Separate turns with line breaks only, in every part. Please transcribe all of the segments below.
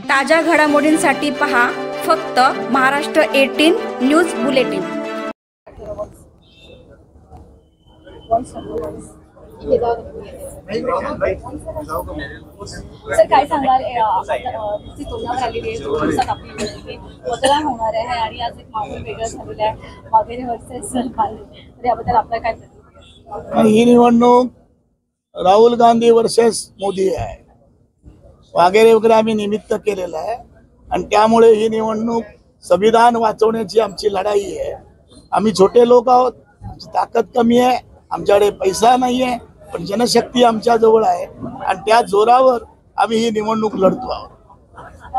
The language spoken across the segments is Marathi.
ताज्या घडामोडींसाठी पहा फक्त महाराष्ट्र 18 न्यूज बुलेटिन।
सर काय सांगाल तोंडावर आलेली आहे 2 दिवसात आपली मतदान होणार आहे आणि आज एक माहोल वेगळा झालेला आहे वाघेरे वर्सेस तर याबद्दल आपलं काय प्रतिक्रिया?
ही निवडणूक राहुल गांधी वर्सेस मोदी आहे। वाघेरे वगैरे आम्ही निमित्त केलेलं आहे आणि त्यामुळे ही निवडणूक संविधान वाचवण्याची आमची लढाई आहे। आम्ही छोटे लोक आहोत, आमची ताकद कमी आहे, आमच्याकडे पैसा नाही आहे, पण जनशक्ती आमच्या जवळ आहे आणि त्या जोरावर आम्ही ही निवडणूक लढतो आहोत।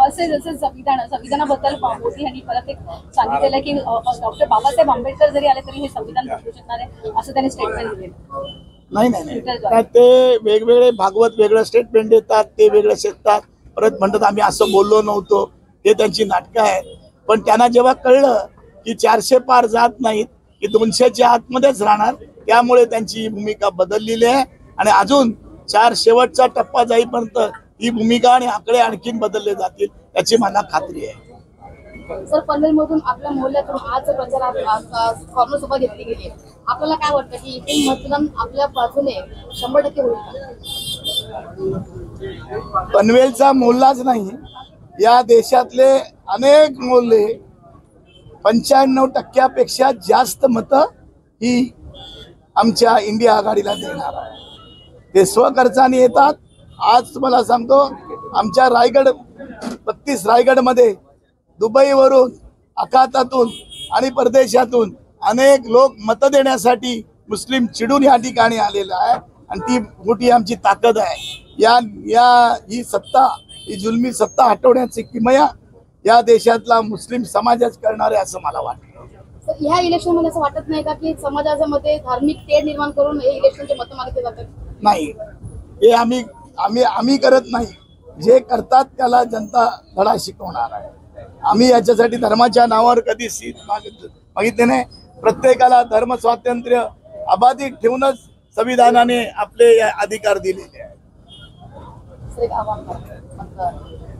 असे जसं संविधानाबद्दल मोदी यांनी परत एक सांगितलेलं की डॉक्टर बाबासाहेब आंबेडकर जरी आले तरी हे संविधान बदलू शकणार आहे असं त्यांनी स्टेटमेंट दिलेलं।
नाही ते वेगवेगळे भागवत वेगळं स्टेटमेंट देतात, ते वेगळं शिकतात, परत म्हणतात आम्ही असं बोललो नव्हतो, हे त्यांची नाटकं आहेत। पण त्यांना जेव्हा कळलं की 400 पार जात नाहीत, की 200च्या आतमध्येच राहणार, त्यामुळे त्यांची भूमिका बदललेली आहे आणि अजून 4 शेवटचा टप्पा जाईपर्यंत ही भूमिका आणि आकडे आणखीन बदलले जातील याची मला खात्री आहे।
सर पनवेलमधून आपल्या मोहल्ल्यातून आज प्रचारात काँग्रेस उभा घेतली गेली, आपल्याला काय वाटतं की इथे मतदान आपल्या बाजूने 100% होईल?
पनवेलचा मोहल्लाच नाही, या देशातले अनेक मोहल्ले 95% जास्त मतं ही आमच्या इंडिया आघाडीला देणार आहे। ते स्वखर्चाने येतात। आज तुम्हाला सांगतो आमच्या रायगड 32 रायगडमध्ये दुबईवरून, अखातातून आणि परदेशातून अनेक लोक मत देण्यासाठी मुस्लिम चिडून या ठिकाणी आलेला आहे आणि ती मोठी आमची ताकद आहे। ही सत्ता, ही जुलमी सत्ता हटवण्याची किमया या देशातला मुस्लिम समाजच करणार आहे असं मला वाटतं।
ह्या इलेक्शन मध्ये असं वाटत नाही का की समाजाच्या मध्ये धार्मिक तेढ निर्माण करून हे इलेक्शनचे मत मागितले जातात?
नाही, हे आम्ही करत नाही, जे करतात त्याला जनता धडा शिकवणार आहे। आम्ही याच्यासाठी धर्माच्या नावावर कधी सीट मागितले नाही। प्रत्येकाला धर्म स्वातंत्र्य अबाधित ठेवूनच संविधानाने आपले अधिकार दिलेले आहेत।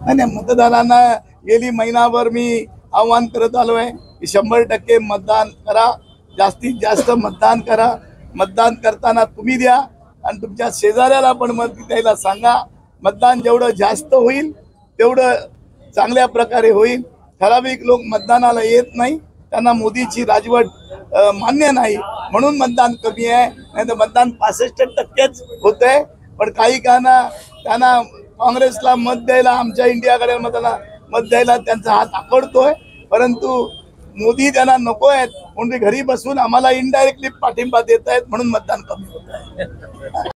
नाही, मतदारांना गेली महिनाभर मी आव्हान करत आलो आहे की 100% मतदान करा, जास्तीत जास्त मतदान करा। मतदान करताना तुम्ही द्या आणि तुमच्या शेजाऱ्याला पण मत द्यायला सांगा। मतदान जेवढं जास्त होईल तेवढं चांगल्या प्रकारे होईल। ठराविक लोक मतदानाला येत नाही, त्यांना मोदीची राजवट मान्य नाही म्हणून मतदान कमी आहे, नाही तर मतदान 65%च होत आहे। पण काही त्यांना काँग्रेसला मत द्यायला, आमच्या इंडियाकडे मत द्यायला त्यांचा हात आखडतोय, परंतु मोदी त्यांना नको आहेत म्हणून घरी बसून आम्हाला इनडायरेक्टली पाठिंबा देत आहेत म्हणून मतदान कमी होत आहे।